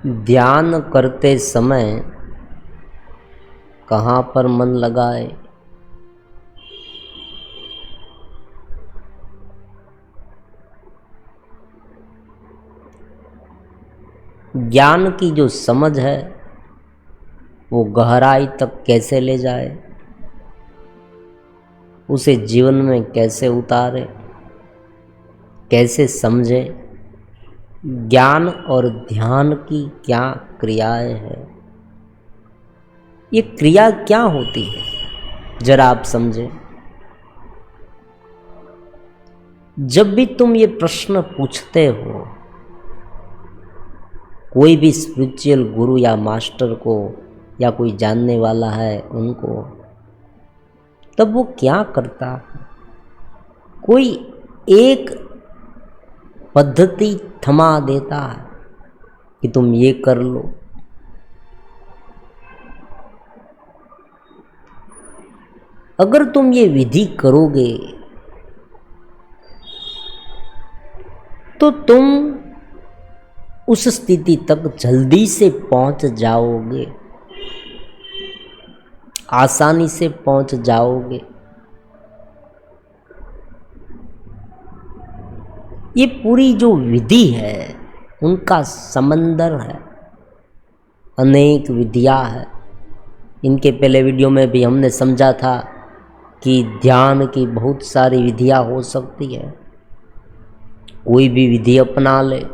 ध्यान करते समय कहाँ पर मन लगाए? ज्ञान की जो समझ है वो गहराई तक कैसे ले जाए, उसे जीवन में कैसे उतारे, कैसे समझे, ज्ञान और ध्यान की क्या क्रियाएं हैं, ये क्रिया क्या होती है, जरा आप समझे। जब भी तुम ये प्रश्न पूछते हो कोई भी स्पिरिचुअल गुरु या मास्टर को या कोई जानने वाला है उनको, तब वो क्या करता है? कोई एक पद्धति थमा देता है कि तुम ये कर लो। अगर तुम ये विधि करोगे तो तुम उस स्थिति तक जल्दी से पहुंच जाओगे, आसानी से पहुंच जाओगे। ये पूरी जो विधि है उनका समंदर है, अनेक विधियां है। इनके पहले वीडियो में भी हमने समझा था कि ध्यान की बहुत सारी विधियां हो सकती है, कोई भी विधि अपना ले।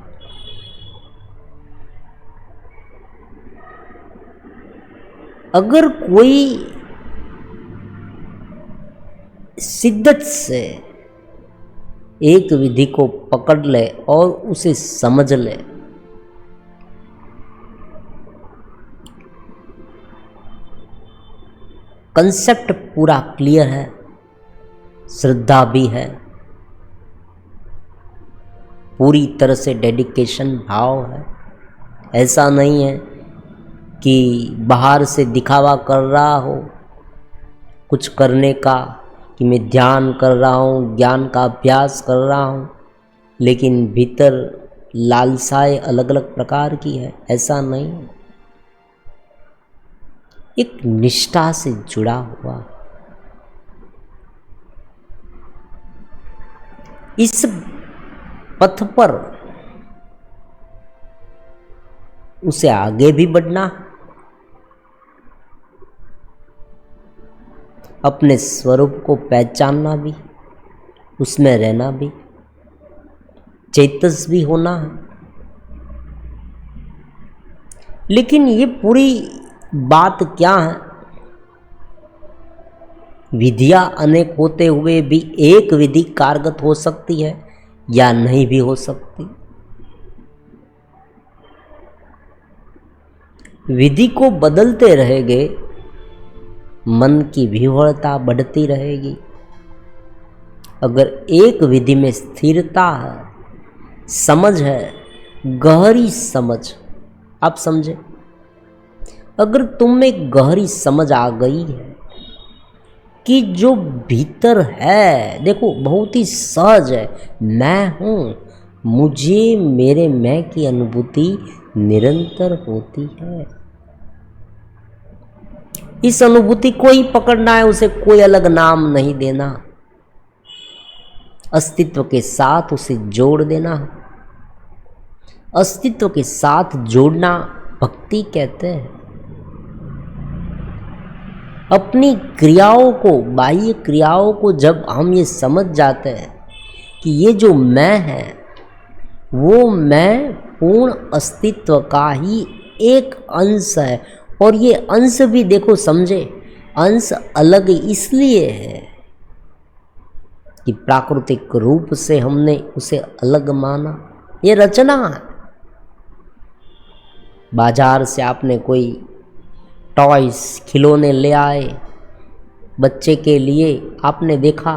अगर कोई शिद्दत से एक विधि को पकड़ ले और उसे समझ ले, कंसेप्ट पूरा क्लियर है, श्रद्धा भी है, पूरी तरह से डेडिकेशन भाव है। ऐसा नहीं है कि बाहर से दिखावा कर रहा हो कुछ करने का, कि मैं ध्यान कर रहा हूँ, ज्ञान का अभ्यास कर रहा हूँ, लेकिन भीतर लालसाएं अलग अलग प्रकार की है। ऐसा नहीं है, एक निष्ठा से जुड़ा हुआ। इस पथ पर उसे आगे भी बढ़ना, अपने स्वरूप को पहचानना भी, उसमें रहना भी, चेतस भी होना है। लेकिन ये पूरी बात क्या है? विधियां अनेक होते हुए भी एक विधि कारगर हो सकती है या नहीं भी हो सकती। विधि को बदलते रहेंगे, मन की विह्वलता बढ़ती रहेगी। अगर एक विधि में स्थिरता है, समझ है, गहरी समझ, आप समझे, अगर तुम में गहरी समझ आ गई है कि जो भीतर है, देखो बहुत ही सहज है, मैं हूँ, मुझे मेरे मैं की अनुभूति निरंतर होती है। इस अनुभूति को ही पकड़ना है, उसे कोई अलग नाम नहीं देना, अस्तित्व के साथ उसे जोड़ देना। अस्तित्व के साथ जोड़ना भक्ति कहते हैं। अपनी क्रियाओं को, बाह्य क्रियाओं को जब हम ये समझ जाते हैं कि ये जो मैं है वो मैं पूर्ण अस्तित्व का ही एक अंश है, और ये अंश भी देखो समझे, अंश अलग इसलिए है कि प्राकृतिक रूप से हमने उसे अलग माना, ये रचना है। बाजार से आपने कोई टॉयस, खिलौने ले आए बच्चे के लिए, आपने देखा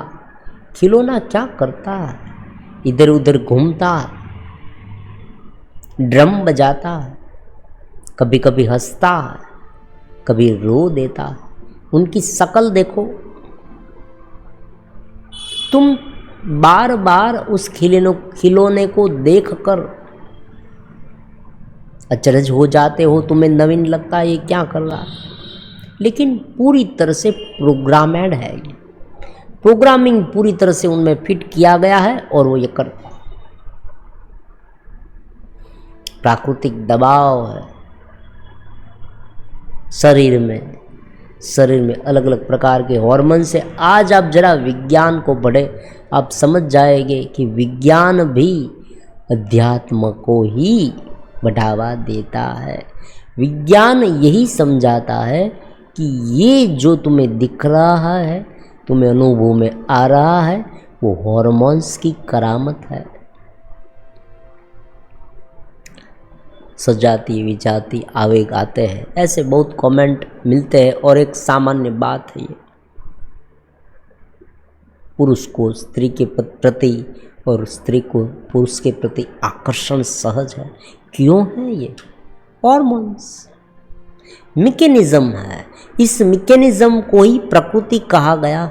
खिलौना क्या करता है, इधर उधर घूमता है, ड्रम बजाता है, कभी कभी हंसता है, कभी रो देता है। उनकी शक्ल देखो, तुम बार बार उस खिलौने को देखकर अचरज हो जाते हो, तुम्हें नवीन लगता है ये क्या कर रहा है, लेकिन पूरी तरह से प्रोग्रामेड है ये। प्रोग्रामिंग पूरी तरह से उनमें फिट किया गया है और वो ये करता है। प्राकृतिक दबाव है शरीर में अलग अलग प्रकार के हार्मोन से। आज आप जरा विज्ञान को पढ़े, आप समझ जाएंगे कि विज्ञान भी अध्यात्म को ही बढ़ावा देता है। विज्ञान यही समझाता है कि ये जो तुम्हें दिख रहा है, तुम्हें अनुभव में आ रहा है, वो हार्मोन्स की करामत है। सजाती विजाती आवेग आते हैं, ऐसे बहुत कमेंट मिलते हैं। और एक सामान्य बात है, ये पुरुष को स्त्री के प्रति और स्त्री को पुरुष के प्रति आकर्षण सहज है। क्यों है? ये हॉर्मोन्स मैकेनिज्म है। इस मैकेनिज्म को ही प्रकृति कहा गया।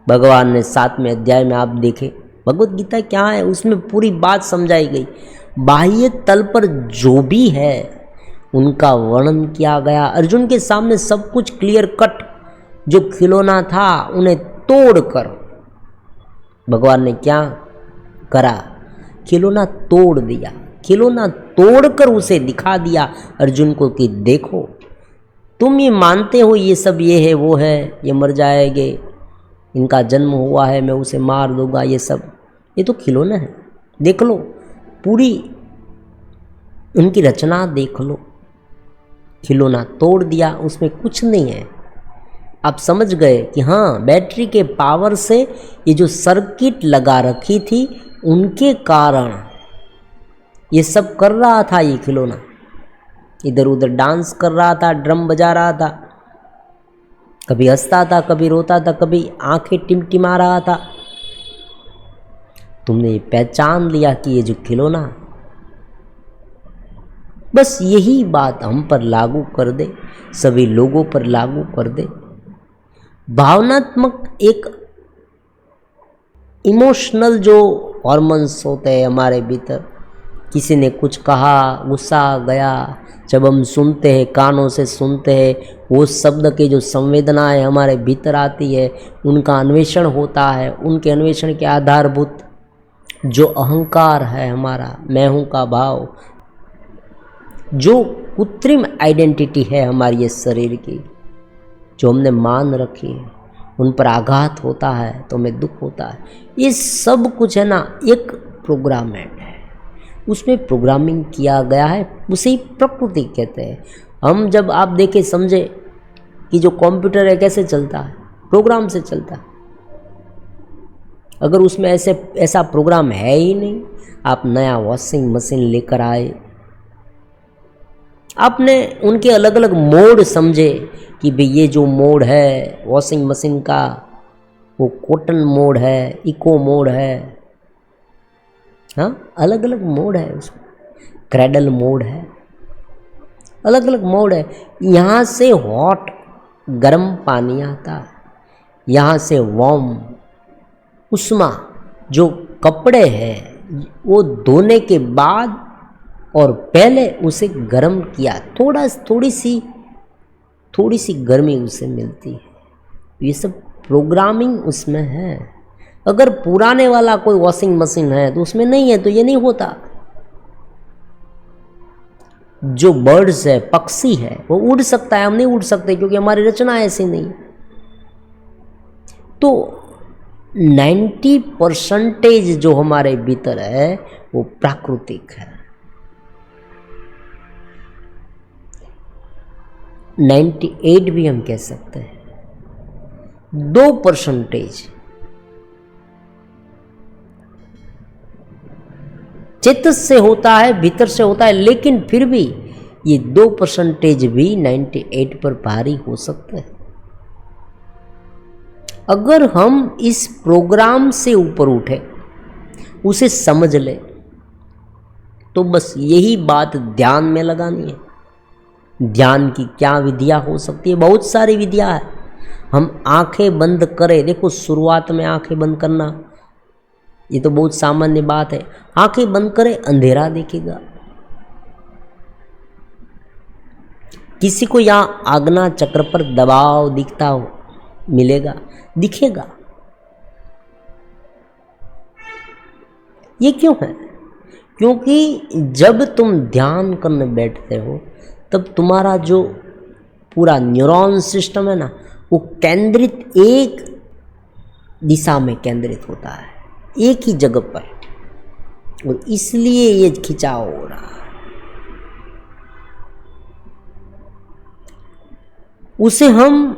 भगवान ने 7वें अध्याय में आप देखें, भगवत गीता क्या है, उसमें पूरी बात समझाई गई। बाह्य तल पर जो भी है उनका वर्णन किया गया। अर्जुन के सामने सब कुछ क्लियर कट, जो खिलौना था उन्हें तोड़कर भगवान ने क्या करा? खिलौना तोड़ दिया। खिलौना तोड़कर उसे दिखा दिया अर्जुन को कि देखो, तुम ये मानते हो ये सब ये है वो है, ये मर जाएंगे, इनका जन्म हुआ है, मैं उसे मार दूंगा, ये सब ये तो खिलौना है। देख लो, पूरी उनकी रचना देख लो। खिलौना तोड़ दिया, उसमें कुछ नहीं है। आप समझ गए कि हाँ, बैटरी के पावर से ये जो सर्किट लगा रखी थी उनके कारण ये सब कर रहा था। ये खिलौना इधर उधर डांस कर रहा था, ड्रम बजा रहा था, कभी हंसता था, कभी रोता था, कभी आंखें टिमटिमा रहा था। तुमने ये पहचान लिया कि ये जो खिलौना, बस यही बात हम पर लागू कर दे, सभी लोगों पर लागू कर दे। भावनात्मक एक इमोशनल जो हॉर्मोन्स होते हैं हमारे भीतर, किसी ने कुछ कहा, गुस्सा गया, जब हम सुनते हैं, कानों से सुनते हैं, वो शब्द की जो संवेदनाएं हमारे भीतर आती है, उनका अन्वेषण होता है। उनके अन्वेषण के आधारभूत जो अहंकार है हमारा, मैं हूँ का भाव, जो कृत्रिम आइडेंटिटी है हमारी ये शरीर की, जो हमने मान रखी है, उन पर आघात होता है तो हमें दुख होता है। ये सब कुछ है ना, एक प्रोग्रामेंट है, उसमें प्रोग्रामिंग किया गया है, उसे ही प्रकृति कहते हैं। हम जब आप देखें समझे कि जो कंप्यूटर है कैसे चलता है, प्रोग्राम से चलता है। अगर उसमें ऐसा प्रोग्राम है ही नहीं, आप नया वॉशिंग मशीन लेकर आए, आपने उनके अलग अलग मोड समझे कि भाई ये जो मोड है वॉशिंग मशीन का, वो कॉटन मोड है, इको मोड है, हाँ अलग अलग मोड है उसमें, क्रैडल मोड है, अलग अलग मोड है। यहाँ से हॉट गर्म पानी आता है, यहाँ से वार्म उष्मा, जो कपड़े हैं वो धोने के बाद और पहले उसे गर्म किया, थोड़ी सी गर्मी उसे मिलती है। ये सब प्रोग्रामिंग उसमें है। अगर पुराने वाला कोई वॉशिंग मशीन है तो उसमें नहीं है, तो ये नहीं होता। जो बर्ड्स है, पक्षी है, वो उड़ सकता है, हम नहीं उड़ सकते क्योंकि हमारी रचना ऐसी नहीं। तो 90% जो हमारे भीतर है वो प्राकृतिक है। 98 भी हम कह सकते हैं। 2% चित्त से होता है, भीतर से होता है, लेकिन फिर भी ये 2% भी 98 पर भारी हो सकते हैं। अगर हम इस प्रोग्राम से ऊपर उठे, उसे समझ ले, तो बस यही बात ध्यान में लगानी है। ध्यान की क्या विधियाँ हो सकती है? बहुत सारी विधियाँ है। हम आंखें बंद करें, देखो शुरुआत में आंखें बंद करना ये तो बहुत सामान्य बात है। आंखें बंद करें, अंधेरा दिखेगा। किसी को यहाँ आज्ञा चक्र पर दबाव दिखता हो, मिलेगा, दिखेगा। ये क्यों है? क्योंकि जब तुम ध्यान करने बैठते हो तब तुम्हारा जो पूरा न्यूरॉन सिस्टम है ना, वो केंद्रित एक दिशा में केंद्रित होता है, एक ही जगह पर, और इसलिए ये खिंचाव हो रहा है। उसे हम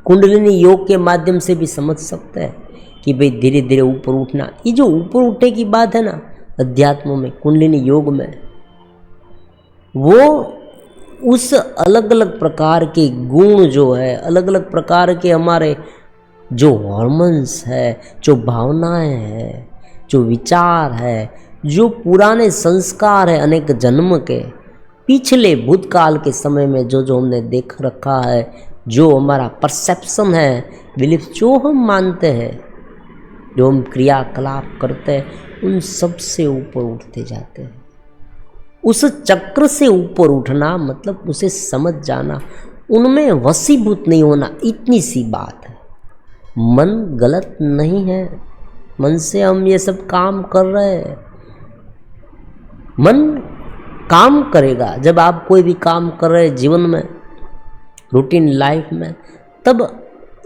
कुंडलिनी योग के माध्यम से भी समझ सकते हैं कि भाई धीरे धीरे ऊपर उठना। ये जो ऊपर उठने की बात है ना अध्यात्म में, कुंडलिनी योग में, वो उस अलग अलग प्रकार के गुण जो है, अलग अलग प्रकार के हमारे जो हॉर्मोन्स है, जो भावनाएं हैं, जो विचार है, जो पुराने संस्कार है अनेक जन्म के, पिछले भूतकाल के समय में जो जो हमने देख रखा है, जो हमारा परसेप्शन है, बिलीफ, जो हम मानते हैं, जो हम क्रियाकलाप करते हैं, उन सब से ऊपर उठते जाते हैं। उस चक्र से ऊपर उठना मतलब उसे समझ जाना, उनमें वशीभूत नहीं होना, इतनी सी बात है। मन गलत नहीं है, मन से हम ये सब काम कर रहे हैं। मन काम करेगा जब आप कोई भी काम कर रहे हैं जीवन में, रूटीन लाइफ में, तब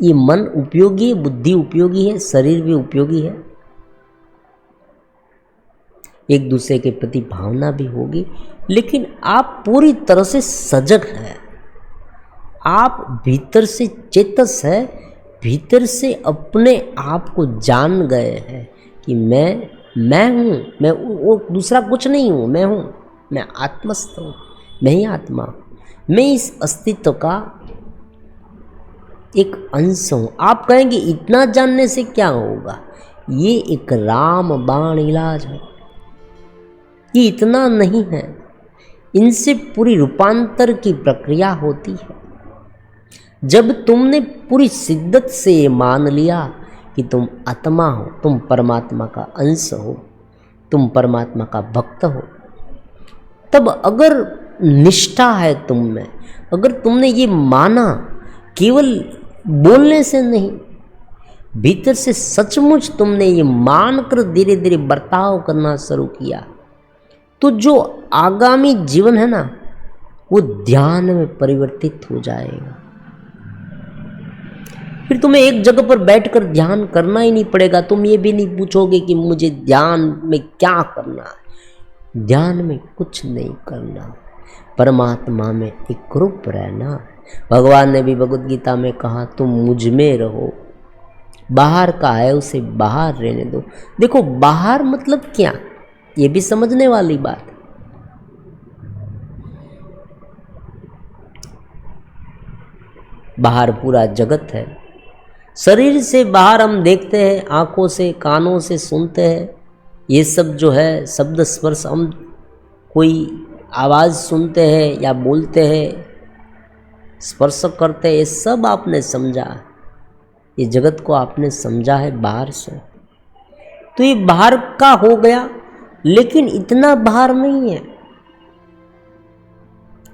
ये मन उपयोगी है, बुद्धि उपयोगी है, शरीर भी उपयोगी है, एक दूसरे के प्रति भावना भी होगी। लेकिन आप पूरी तरह से सजग हैं, आप भीतर से चेतस है, भीतर से अपने आप को जान गए हैं कि मैं हूँ, मैं वो दूसरा कुछ नहीं हूँ, मैं हूँ, मैं आत्मस्थ हूँ, मैं ही आत्मा, मैं इस अस्तित्व का एक अंश हूँ। आप कहेंगे इतना जानने से क्या होगा? ये एक रामबाण इलाज है, ये इतना नहीं है, इनसे पूरी रूपांतर की प्रक्रिया होती है। जब तुमने पूरी शिद्दत से ये मान लिया कि तुम आत्मा हो, तुम परमात्मा का अंश हो, तुम परमात्मा का भक्त हो, तब अगर निष्ठा है तुम में, अगर तुमने ये माना, केवल बोलने से नहीं, भीतर से सचमुच तुमने ये मानकर धीरे धीरे बर्ताव करना शुरू किया, तो जो आगामी जीवन है ना, वो ध्यान में परिवर्तित हो जाएगा। फिर तुम्हें एक जगह पर बैठकर ध्यान करना ही नहीं पड़ेगा। तुम ये भी नहीं पूछोगे कि मुझे ध्यान में क्या करना है। ध्यान में कुछ नहीं करना, परमात्मा में एक रूप रहना है। भगवान ने भी भगवद गीता में कहा, तुम मुझ में रहो, बाहर का है उसे बाहर रहने दो। देखो बाहर मतलब क्या, ये भी समझने वाली बात है। बाहर पूरा जगत है, शरीर से बाहर हम देखते हैं, आंखों से, कानों से सुनते हैं, ये सब जो है शब्द स्पर्श, हम कोई आवाज़ सुनते हैं या बोलते हैं, स्पर्श करते हैं, ये सब आपने समझा, ये जगत को आपने समझा है बाहर से। तो ये बाहर का हो गया, लेकिन इतना बाहर नहीं है।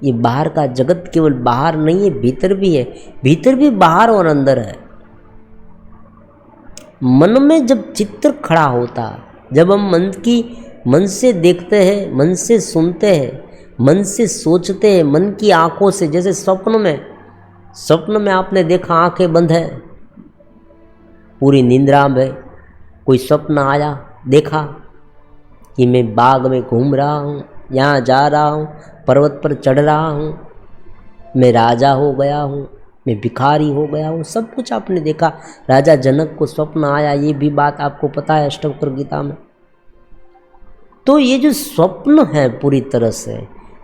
ये बाहर का जगत केवल बाहर नहीं है, भीतर भी है, भीतर भी बाहर और अंदर है। मन में जब चित्र खड़ा होता, जब हम मन से देखते हैं, मन से सुनते हैं, मन से सोचते हैं, मन की आंखों से, जैसे स्वप्न में आपने देखा आंखें बंद है, पूरी निंद्रा में कोई स्वप्न आया, देखा कि मैं बाग में घूम रहा हूँ, यहाँ जा रहा हूँ, पर्वत पर चढ़ रहा हूँ, मैं राजा हो गया हूँ, मैं भिखारी हो गया हूँ, सब कुछ आपने देखा। राजा जनक को स्वप्न आया, ये भी बात आपको पता है अष्टवक्र गीता में। तो ये जो स्वप्न है पूरी तरह से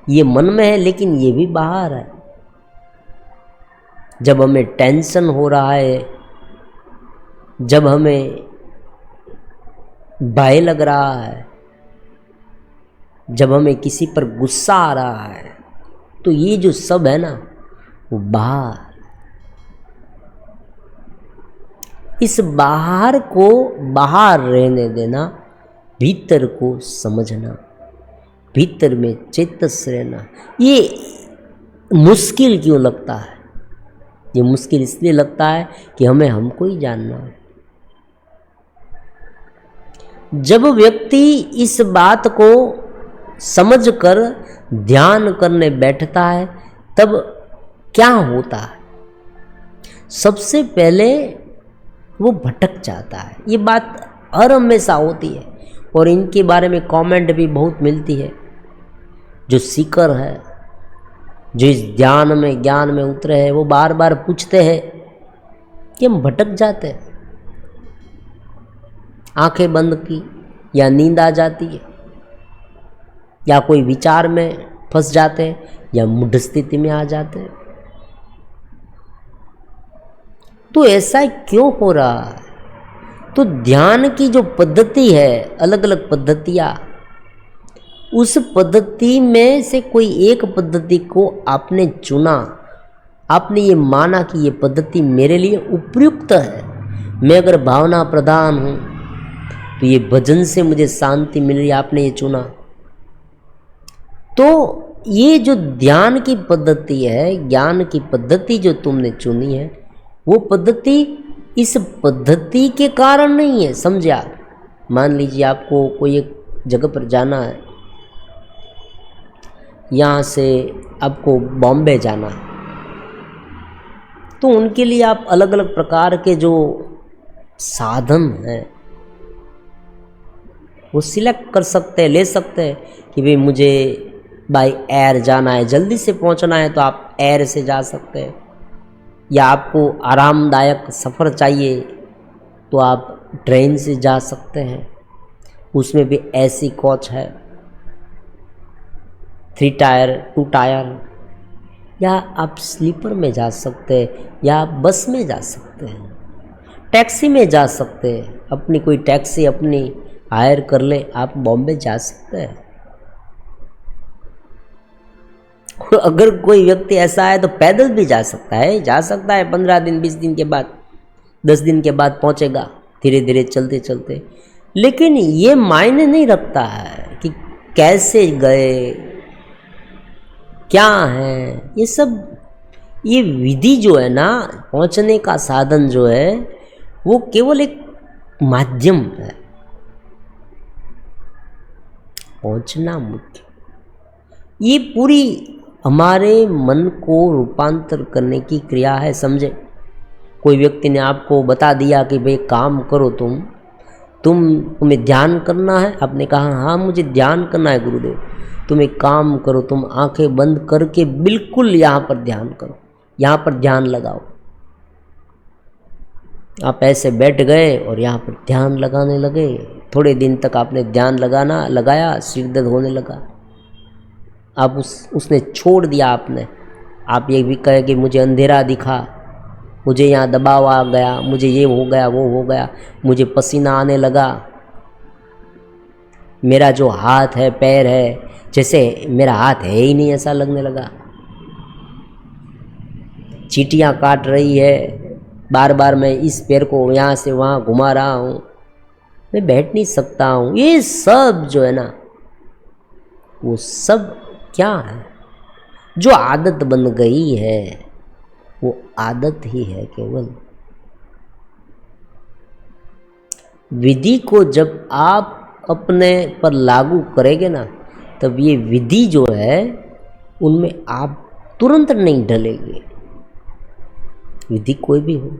ये मन में है, लेकिन ये भी बाहर है। जब हमें टेंशन हो रहा है, जब हमें भय लग रहा है, जब हमें किसी पर गुस्सा आ रहा है, तो ये जो सब है ना, वो बाहर। इस बाहर को बाहर रहने देना, भीतर को समझना, भीतर में चेतस रहना, ये मुश्किल क्यों लगता है? ये मुश्किल इसलिए लगता है कि हमें हमको ही जानना है। जब व्यक्ति इस बात को समझकर ध्यान करने बैठता है तब क्या होता है? सबसे पहले वो भटक जाता है। ये बात हर हमेशा होती है और इनके बारे में कमेंट भी बहुत मिलती है। जो सीकर है, जो इस ध्यान में ज्ञान में उतरे हैं, वो बार बार पूछते हैं कि हम भटक जाते हैं। आंखें बंद की या नींद आ जाती है या कोई विचार में फंस जाते हैं या मूढ़ स्थिति में आ जाते हैं। तो ऐसा क्यों हो रहा है? तो ध्यान की जो पद्धति है, अलग अलग पद्धतियाँ, उस पद्धति में से कोई एक पद्धति को आपने चुना, आपने ये माना कि ये पद्धति मेरे लिए उपयुक्त है। मैं अगर भावना प्रधान हूँ तो ये भजन से मुझे शांति मिल रही है, आपने ये चुना। तो ये जो ध्यान की पद्धति है, ज्ञान की पद्धति जो तुमने चुनी है, वो पद्धति इस पद्धति के कारण नहीं है। समझे आप? मान लीजिए आपको कोई एक जगह पर जाना है, यहाँ से आपको बॉम्बे जाना है, तो उनके लिए आप अलग अलग प्रकार के जो साधन हैं वो सिलेक्ट कर सकते हैं, ले सकते हैं कि भाई मुझे बाय एयर जाना है, जल्दी से पहुंचना है तो आप एयर से जा सकते हैं, या आपको आरामदायक सफ़र चाहिए तो आप ट्रेन से जा सकते हैं। उसमें भी ऐसी कोच है, 3 टायर 2 टायर, या आप स्लीपर में जा सकते हैं या आप बस में जा सकते हैं, टैक्सी में जा सकते हैं। अपनी कोई टैक्सी अपनी हायर कर ले, आप बॉम्बे जा सकते हैं। अगर कोई व्यक्ति ऐसा है तो पैदल भी जा सकता है, 15 दिन 20 दिन के बाद, 10 दिन के बाद पहुंचेगा, धीरे धीरे चलते चलते। लेकिन ये मायने नहीं रखता है कि कैसे गए, क्या है, ये सब, ये विधि जो है ना, पहुंचने का साधन जो है वो केवल एक माध्यम है, पहुंचना मुख्य। ये पूरी हमारे मन को रूपांतर करने की क्रिया है। समझे? कोई व्यक्ति ने आपको बता दिया कि भाई काम करो, तुम्हें ध्यान करना है। आपने कहा हाँ मुझे ध्यान करना है गुरुदेव। तुम एक काम करो, तुम आंखें बंद करके बिल्कुल यहाँ पर ध्यान करो, यहाँ पर ध्यान लगाओ। आप ऐसे बैठ गए और यहाँ पर ध्यान लगाने लगे। थोड़े दिन तक आपने ध्यान लगाया, सिर दर्द होने लगा। आप उसने छोड़ दिया। आप ये भी कहे कि मुझे अंधेरा दिखा, मुझे यहाँ दबाव आ गया, मुझे ये हो गया, वो हो गया, मुझे पसीना आने लगा, मेरा जो हाथ है पैर है जैसे मेरा हाथ है ही नहीं ऐसा लगने लगा, चींटियाँ काट रही है, बार बार मैं इस पैर को यहाँ से वहाँ घुमा रहा हूँ, मैं बैठ नहीं सकता हूँ। ये सब जो है ना, वो सब क्या है? जो आदत बन गई है, वो आदत ही है केवल। विधि को जब आप अपने पर लागू करेंगे ना, तब ये विधि जो है उनमें आप तुरंत नहीं ढलेंगे। विधि कोई भी हो,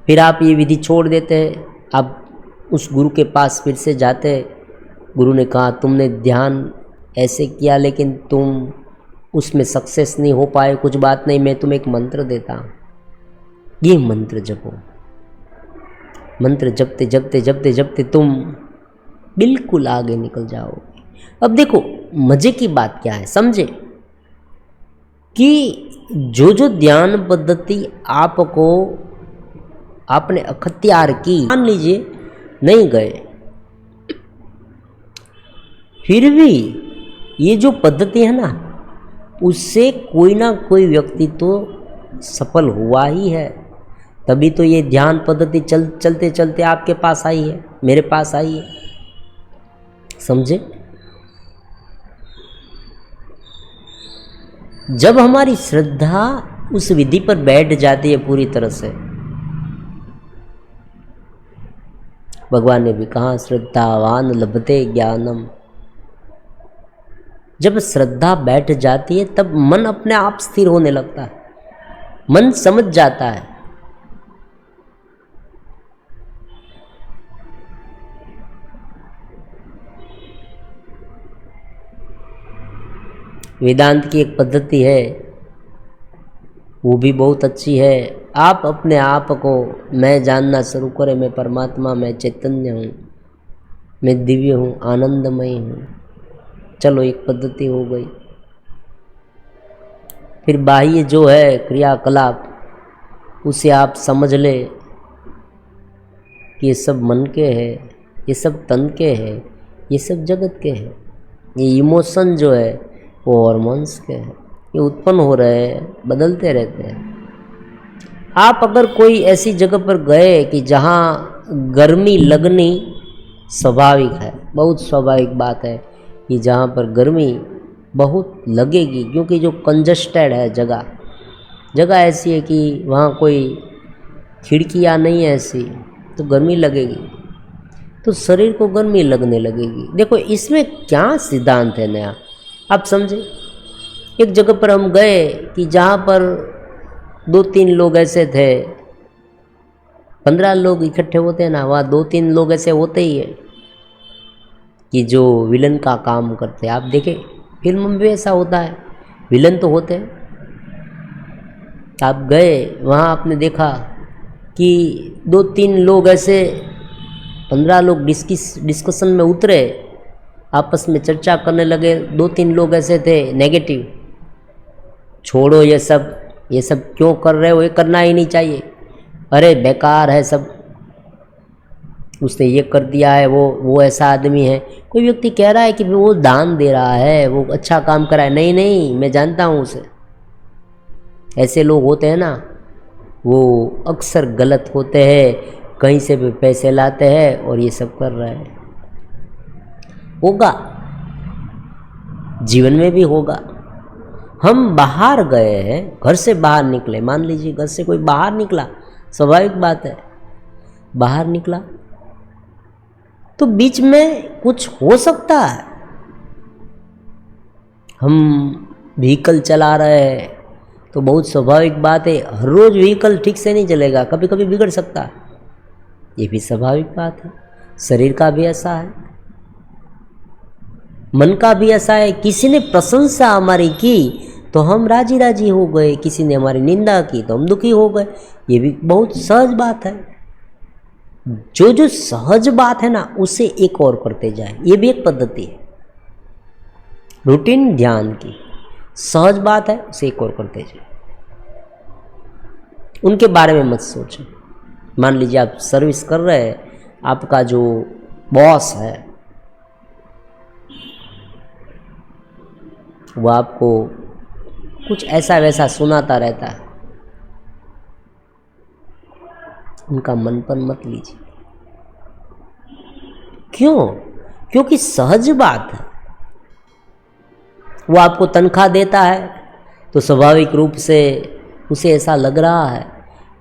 फिर आप ये विधि छोड़ देते हैं, आप उस गुरु के पास फिर से जाते हैं। गुरु ने कहा तुमने ध्यान ऐसे किया लेकिन तुम उसमें सक्सेस नहीं हो पाए, कुछ बात नहीं, मैं तुम्हें एक मंत्र देता हूँ, ये मंत्र जपो। मंत्र जपते जपते जपते जपते तुम बिल्कुल आगे निकल जाओगे। अब देखो मजे की बात क्या है, समझे? कि जो ध्यान पद्धति आपने अख्तियार की, मान लीजिए नहीं गए, फिर भी ये जो पद्धति है ना, उससे कोई ना कोई व्यक्ति तो सफल हुआ ही है। तभी तो ये ध्यान पद्धति चलते चलते आपके पास आई है, मेरे पास आई है। समझे? जब हमारी श्रद्धा उस विधि पर बैठ जाती है पूरी तरह से, भगवान ने भी कहा श्रद्धावान लभते ज्ञानम, जब श्रद्धा बैठ जाती है तब मन अपने आप स्थिर होने लगता है, मन समझ जाता है। वेदांत की एक पद्धति है, वो भी बहुत अच्छी है। आप अपने आप को मैं जानना शुरू करें, मैं परमात्मा, मैं चैतन्य हूँ, मैं दिव्य हूँ, आनंदमय हूँ। चलो एक पद्धति हो गई। फिर बाह्य जो है क्रियाकलाप, उसे आप समझ ले कि ये सब मन के है, ये सब तन के है, ये सब जगत के है। ये इमोशन जो है वो हॉर्मोन्स के हैं, ये उत्पन्न हो रहे हैं, बदलते रहते हैं। आप अगर कोई ऐसी जगह पर गए कि जहाँ गर्मी लगनी स्वाभाविक है, बहुत स्वाभाविक बात है कि जहाँ पर गर्मी बहुत लगेगी, क्योंकि जो कंजस्टेड है जगह ऐसी है कि वहाँ कोई खिड़कियाँ नहीं है ऐसी, तो गर्मी लगेगी, तो शरीर को गर्मी लगने लगेगी। देखो इसमें क्या सिद्धांत है नया, आप समझे। एक जगह पर हम गए कि जहाँ पर 2-3 लोग ऐसे थे, 15 लोग इकट्ठे होते हैं ना, वहाँ 2-3 लोग ऐसे होते ही है कि जो विलन का काम करते हैं। आप देखें फिल्म में भी ऐसा होता है, विलन तो होते हैं। आप गए वहाँ, आपने देखा कि 2-3 लोग ऐसे, 15 लोग डिस्कशन में उतरे, आपस में चर्चा करने लगे। 2-3 लोग ऐसे थे नेगेटिव, छोड़ो ये सब क्यों कर रहे हो, ये करना ही नहीं चाहिए, अरे बेकार है सब, उसने ये कर दिया है, वो ऐसा आदमी है। कोई व्यक्ति कह रहा है कि वो दान दे रहा है, वो अच्छा काम कर रहा है, नहीं मैं जानता हूँ उसे। ऐसे लोग होते हैं ना, वो अक्सर गलत होते हैं, कहीं से भी पैसे लाते हैं और ये सब कर रहे हैं। होगा, जीवन में भी होगा। हम बाहर गए हैं, घर से बाहर निकले, मान लीजिए घर से कोई बाहर निकला, स्वाभाविक बात है, बाहर निकला तो बीच में कुछ हो सकता है। हम व्हीकल चला रहे हैं तो बहुत स्वाभाविक बात है, हर रोज व्हीकल ठीक से नहीं चलेगा, कभी कभी बिगड़ सकता है, ये भी स्वाभाविक बात है। शरीर का भी ऐसा है, मन का भी ऐसा है। किसी ने प्रशंसा हमारी की तो हम राजी राजी हो गए, किसी ने हमारी निंदा की तो हम दुखी हो गए, ये भी बहुत सहज बात है। जो सहज बात है ना, उसे एक और करते जाए, ये भी एक पद्धति है रूटीन ध्यान की। सहज बात है, उसे एक और करते जाए, उनके बारे में मत सोचें। मान लीजिए आप सर्विस कर रहे हैं, आपका जो बॉस है वो आपको कुछ ऐसा वैसा सुनाता रहता है, उनका मनपन मत लीजिए। क्यों? क्योंकि सहज बात है, वो आपको तनख्वाह देता है तो स्वाभाविक रूप से उसे ऐसा लग रहा है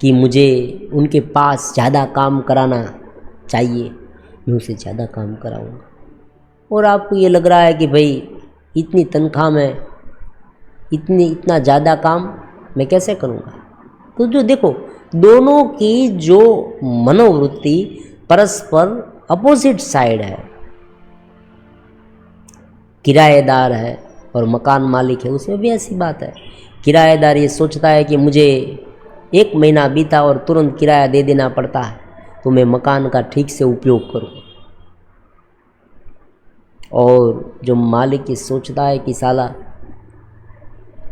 कि मुझे उनके पास ज़्यादा काम कराना चाहिए, मैं उसे ज़्यादा काम कराऊंगा। और आपको ये लग रहा है कि भाई इतनी तनख्वाह में इतना ज़्यादा काम मैं कैसे करूँगा। तो जो देखो, दोनों की जो मनोवृत्ति परस्पर अपोजिट साइड है। किराएदार है और मकान मालिक है, उसमें भी ऐसी बात है। किराएदार ये सोचता है कि मुझे 1 महीना बीता और तुरंत किराया दे देना पड़ता है, तो मैं मकान का ठीक से उपयोग करूँ। और जो मालिक ये सोचता है कि साला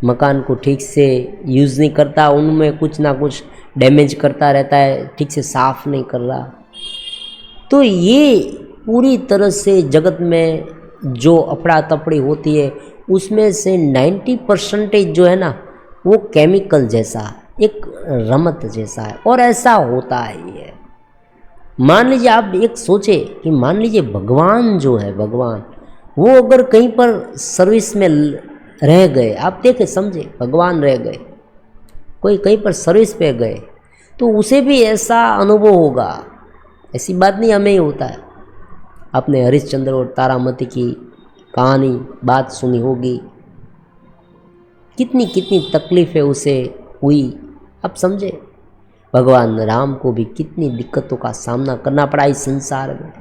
मकान को ठीक से यूज़ नहीं करता, उनमें कुछ ना कुछ डैमेज करता रहता है, ठीक से साफ़ नहीं कर रहा। तो ये पूरी तरह से जगत में जो अफड़ा तफड़ी होती है, उसमें से 90% जो है ना, वो केमिकल जैसा, एक रमत जैसा है। और ऐसा होता है ये। मान लीजिए आप एक सोचे कि मान लीजिए भगवान जो है, भगवान वो अगर कहीं पर सर्विस में रह गए, आप देखे समझे, भगवान रह गए, कोई कहीं पर सर्विस पे गए तो उसे भी ऐसा अनुभव होगा। ऐसी बात नहीं हमें ही होता है। आपने हरिश्चंद्र और तारामती की कहानी बात सुनी होगी, कितनी कितनी तकलीफ़ें उसे हुई, आप समझे। भगवान राम को भी कितनी दिक्कतों का सामना करना पड़ा इस संसार में,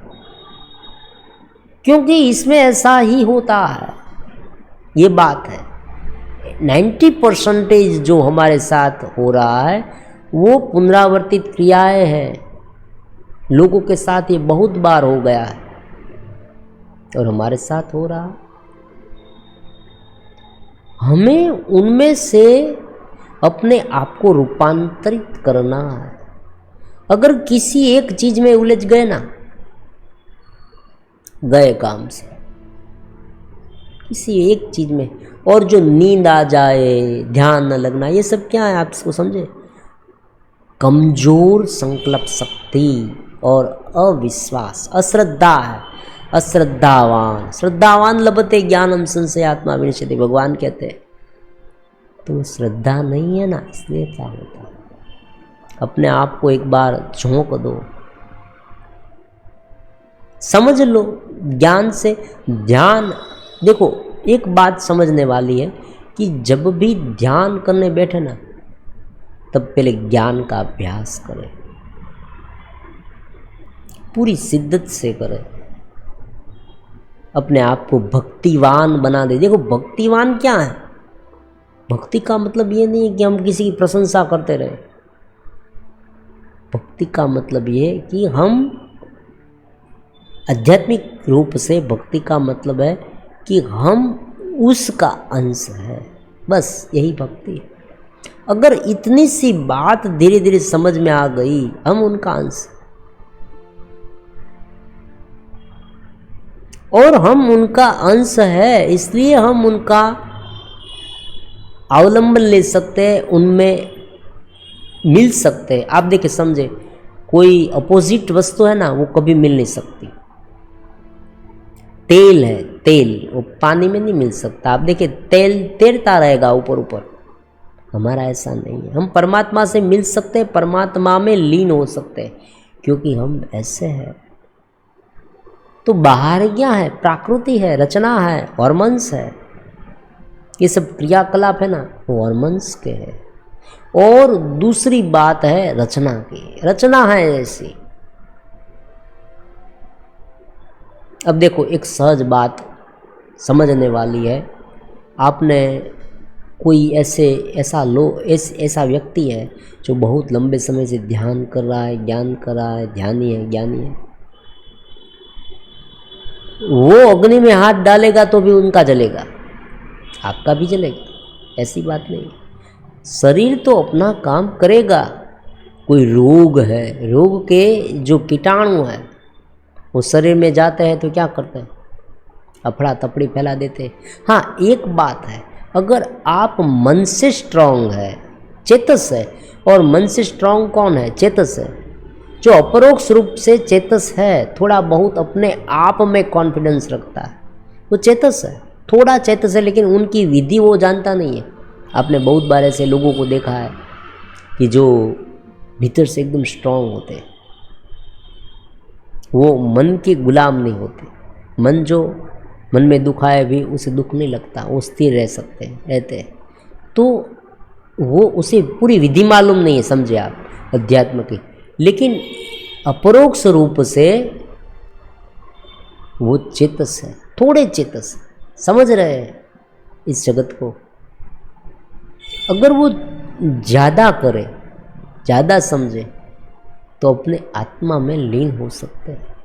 क्योंकि इसमें ऐसा ही होता है। ये बात है 90% जो हमारे साथ हो रहा है वो पुनरावर्तित क्रियाएं हैं। लोगों के साथ ये बहुत बार हो गया है और हमारे साथ हो रहा। हमें उनमें से अपने आप को रूपांतरित करना है। अगर किसी एक चीज में उलझ गए ना, गए काम से, किसी एक चीज में, और जो नींद आ जाए, ध्यान न लगना, ये सब क्या है आप इसको समझे, कमजोर संकल्प शक्ति और अविश्वास, अश्रद्धा है। अश्रद्धावान, श्रद्धावान लभते ज्ञानम संशयात्मा विनश्यति, भगवान कहते हैं। तो श्रद्धा नहीं है ना, इसलिए क्या होता है। अपने आप को एक बार झोंक दो, समझ लो ज्ञान से। ध्यान, देखो एक बात समझने वाली है कि जब भी ध्यान करने बैठे ना, तब पहले ज्ञान का अभ्यास करें, पूरी शिद्दत से करें, अपने आप को भक्तिवान बना दे। देखो भक्तिवान क्या है, भक्ति का मतलब ये नहीं है कि हम किसी की प्रशंसा करते रहे। भक्ति का मतलब ये है कि हम आध्यात्मिक रूप से, भक्ति का मतलब है कि हम उसका अंश है, बस यही भक्ति है। अगर इतनी सी बात धीरे धीरे समझ में आ गई, हम उनका अंश, और हम उनका अंश है, इसलिए हम उनका अवलंबन ले सकते हैं, उनमें मिल सकते हैं। आप देखिए समझे, कोई अपोजिट वस्तु है ना, वो कभी मिल नहीं सकती। तेल है, तेल वो पानी में नहीं मिल सकता। आप देखिए तेल तैरता रहेगा ऊपर ऊपर, हमारा ऐसा नहीं है। हम परमात्मा से मिल सकते हैं, परमात्मा में लीन हो सकते हैं, क्योंकि हम ऐसे हैं। तो बाहर क्या है, प्राकृति है, रचना है, हॉर्मोन्स है, ये सब क्रियाकलाप है ना, वो हॉर्मोन्स के है। और दूसरी बात है रचना की, रचना है ऐसी। अब देखो एक सहज बात समझने वाली है। आपने कोई ऐसा व्यक्ति है जो बहुत लंबे समय से ध्यान कर रहा है, ज्ञान कर रहा है, ज्ञानी है, वो अग्नि में हाथ डालेगा तो भी उनका जलेगा, आपका भी जलेगा, ऐसी बात नहीं। शरीर तो अपना काम करेगा। कोई रोग है, रोग के जो कीटाणु है वो शरीर में जाते हैं तो क्या करते हैं, अफड़ा तफड़ी फैला देते हैं। हाँ एक बात है, अगर आप मन से स्ट्रांग है, चेतस है, और मन से स्ट्रांग कौन है, चेतस है। जो अपरोक्ष रूप से चेतस है, थोड़ा बहुत अपने आप में कॉन्फिडेंस रखता है, वो चेतस है, थोड़ा चेतस है, लेकिन उनकी विधि वो जानता नहीं है। आपने बहुत बार ऐसे लोगों को देखा है कि जो भीतर से एकदम स्ट्रांग होते हैं, वो मन के गुलाम नहीं होते। मन में दुख आए भी उसे दुख नहीं लगता, वो स्थिर रहते हैं। तो वो उसे पूरी विधि मालूम नहीं है, समझे आप, अध्यात्म की। लेकिन अपरोक्ष रूप से वो चेतस है, थोड़े चेतस, समझ रहे हैं इस जगत को। अगर वो ज़्यादा करे, ज़्यादा समझे, तो अपने आत्मा में लीन हो सकते हैं।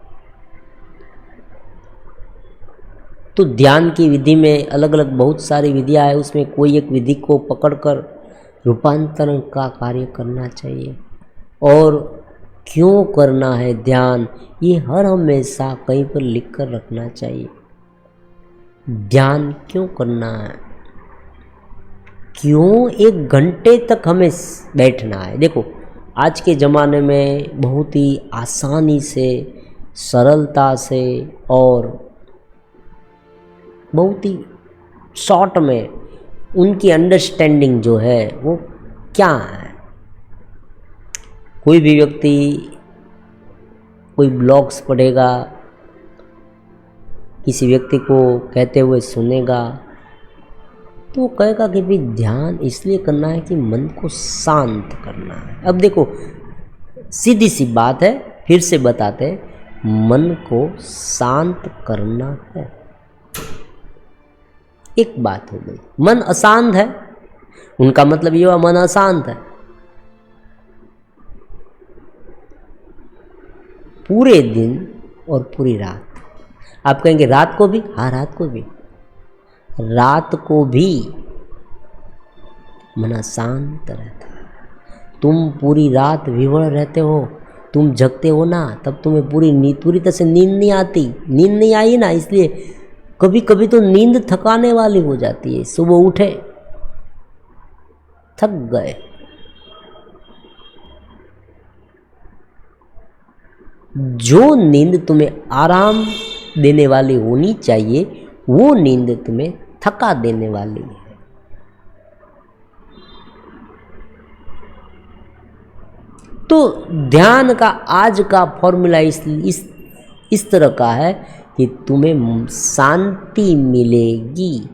तो ध्यान की विधि में अलग अलग बहुत सारी विधियां है, उसमें कोई एक विधि को पकड़कर रूपांतरण का कार्य करना चाहिए। और क्यों करना है ध्यान, ये हर हमेशा कहीं पर लिख कर रखना चाहिए। ध्यान क्यों करना है, क्यों 1 घंटे तक हमें बैठना है। देखो आज के ज़माने में बहुत ही आसानी से, सरलता से और बहुत ही शॉर्ट में उनकी अंडरस्टैंडिंग जो है वो क्या है। कोई भी व्यक्ति कोई ब्लॉग्स पढ़ेगा, किसी व्यक्ति को कहते हुए सुनेगा, तो वो कहेगा कि भाई ध्यान इसलिए करना है कि मन को शांत करना है। अब देखो सीधी सी बात है, फिर से बताते हैं, मन को शांत करना है, एक बात हो गई। मन अशांत है, उनका मतलब ये हुआ मन अशांत है। पूरे दिन और पूरी रात, आप कहेंगे रात को भी, हाँ रात को भी, रात को भी मन अशांत रहता है। तुम पूरी रात विवश रहते हो, तुम जगते हो ना, तब तुम्हें पूरी तरह से नींद नहीं आती। नींद नहीं आई ना, इसलिए कभी कभी तो नींद थकाने वाली हो जाती है। सुबह उठे थक गए, जो नींद तुम्हें आराम देने वाली होनी चाहिए वो नींद तुम्हें थका देने वाली है। तो ध्यान का आज का फॉर्मूला इस तरह का है कि तुम्हें शांति मिलेगी,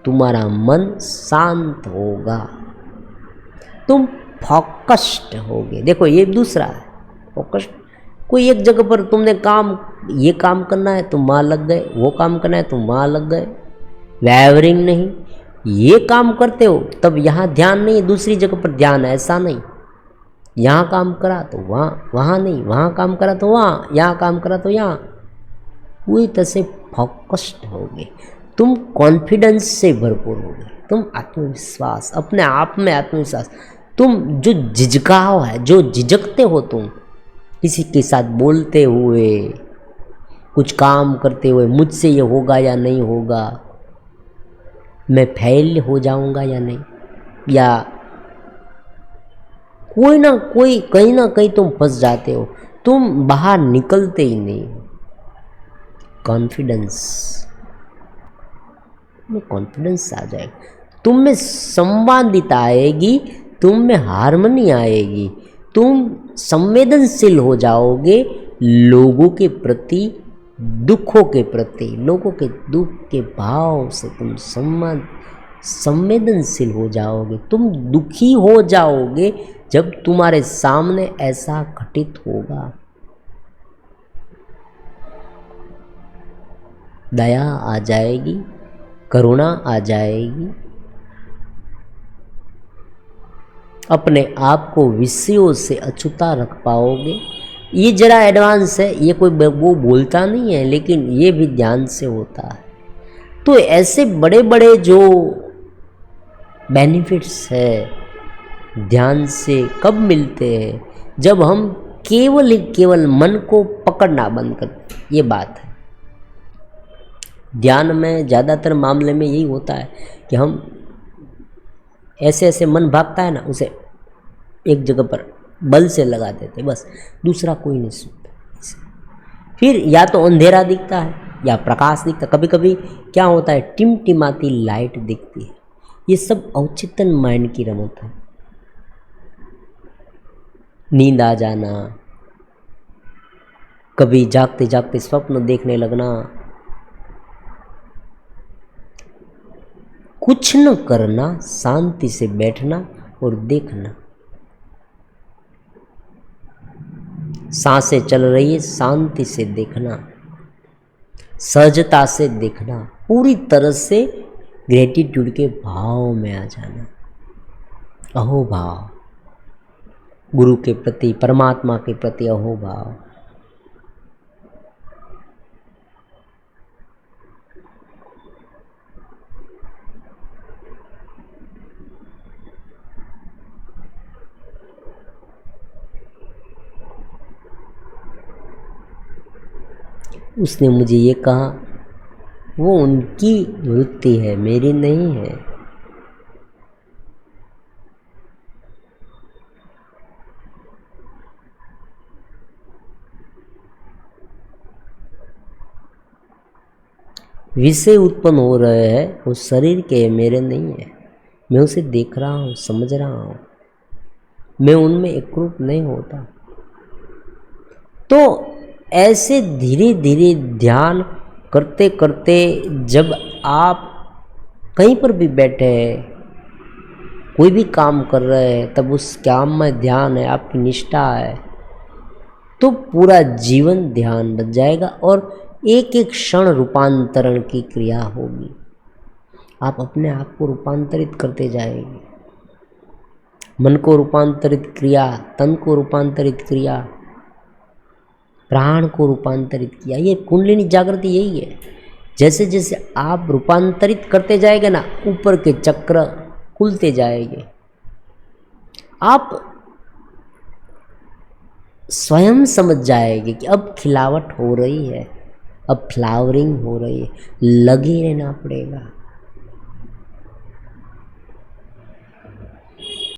तुम्हारा मन शांत होगा, तुम फोकस्ड होगे। देखो ये दूसरा है फोकस्ड। कोई एक जगह पर तुमने ये काम करना है तुम वहाँ लग गए, वो काम करना है तुम वहाँ लग गए, वैवरिंग नहीं। ये काम करते हो तब यहाँ ध्यान नहीं, दूसरी जगह पर ध्यान है, ऐसा नहीं। यहाँ काम करा तो वहाँ नहीं, वहाँ काम करा तो वहाँ, यहाँ काम करा तो यहाँ। पूरी तरह से फोकस्ड होगे, तुम कॉन्फिडेंस से भरपूर होगे, तुम आत्मविश्वास, अपने आप में आत्मविश्वास। तुम जो झिझकाओ है, जो झिझकते हो तुम किसी के साथ बोलते हुए, कुछ काम करते हुए, मुझसे ये होगा या नहीं होगा, मैं फेल हो जाऊंगा या नहीं, या कोई ना कोई कहीं ना कहीं तुम फंस जाते हो, तुम बाहर निकलते ही नहीं। कॉन्फिडेंस आ जाएगा, तुम में संवादिता आएगी, तुम में हार्मनी आएगी, तुम संवेदनशील हो जाओगे लोगों के प्रति, दुखों के प्रति, लोगों के दुख के भाव से तुम संवेदनशील हो जाओगे। तुम दुखी हो जाओगे जब तुम्हारे सामने ऐसा घटित होगा। दया आ जाएगी, करुणा आ जाएगी, अपने आप को विषयों से अछूता रख पाओगे। ये जरा एडवांस है, ये कोई वो बोलता नहीं है, लेकिन ये भी ध्यान से होता है। तो ऐसे बड़े बड़े जो बेनिफिट्स है ध्यान से कब मिलते हैं, जब हम केवल मन को पकड़ना बंद करते, ये बात है। ध्यान में ज़्यादातर मामले में यही होता है कि हम ऐसे मन भागता है ना, उसे एक जगह पर बल से लगा देते, बस दूसरा कोई नहीं सुनता। फिर या तो अंधेरा दिखता है या प्रकाश दिखता, कभी कभी क्या होता है टिमटिमाती लाइट दिखती है। ये सब अवचेतन माइंड की रमत है। नींद आ जाना, कभी जागते जागते स्वप्न देखने लगना, कुछ न करना, शांति से बैठना और देखना। सांसें चल रही है, शांति से देखना, सहजता से देखना, पूरी तरह से ग्रेटिट्यूड के भाव में आ जाना। अहोभाव, गुरु के प्रति, परमात्मा के प्रति अहोभाव। उसने मुझे ये कहा, वो उनकी वृत्ति है, मेरी नहीं है। विषय उत्पन्न हो रहे हैं वो शरीर के, मेरे नहीं है। मैं उसे देख रहा हूँ, समझ रहा हूँ, मैं उनमें एकरूप नहीं होता। तो ऐसे धीरे धीरे ध्यान करते करते जब आप कहीं पर भी बैठे हैं, कोई भी काम कर रहे हैं, तब उस काम में ध्यान है, आपकी निष्ठा है, तो पूरा जीवन ध्यान बन जाएगा और एक एक क्षण रूपांतरण की क्रिया होगी। आप अपने आप को रूपांतरित करते जाएंगे। मन को रूपांतरित क्रिया, तन को रूपांतरित क्रिया, प्राण को रूपांतरित किया। ये कुंडलिनी जागृति यही है। जैसे जैसे आप रूपांतरित करते जाएंगे ना, ऊपर के चक्र खुलते जाएंगे। आप स्वयं समझ जाएंगे कि अब खिलावट हो रही है, अब फ्लावरिंग हो रही है, लगे रहना पड़ेगा।